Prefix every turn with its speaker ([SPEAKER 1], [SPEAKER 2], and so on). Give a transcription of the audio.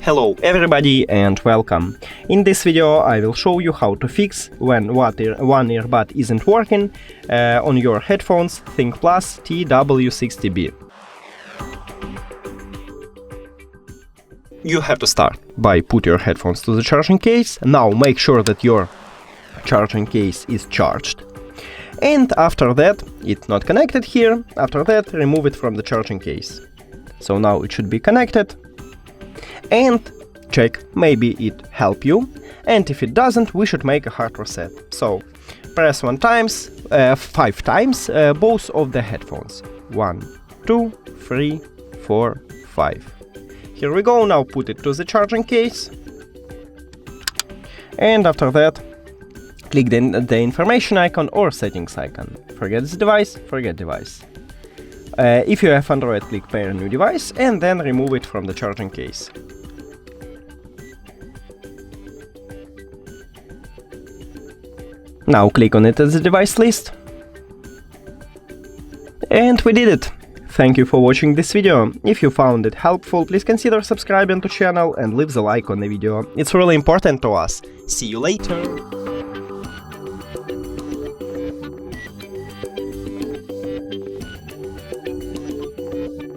[SPEAKER 1] Hello everybody and welcome. In this video I will show you how to fix when one earbud isn't working on your headphones ThinkPlus TW60B. You have to start by put your headphones to the charging case. Now make sure that your charging case is charged. And after that, it's not connected here, after that remove it from the charging case. So now it should be connected. And check, maybe it help you, and if it doesn't, we should make a hard reset. So press 5 times both of the headphones. 1, 2, 3, 4, 5. Here we go. Now put it to the charging case, and after that click the information icon or settings icon. Forget this device, forget device. If you have Android, click pair new device and then remove it from the charging case. Now click on it as the device list. And we did it! Thank you for watching this video. If you found it helpful, please consider subscribing to the channel and leave the like on the video. It's really important to us. See you later!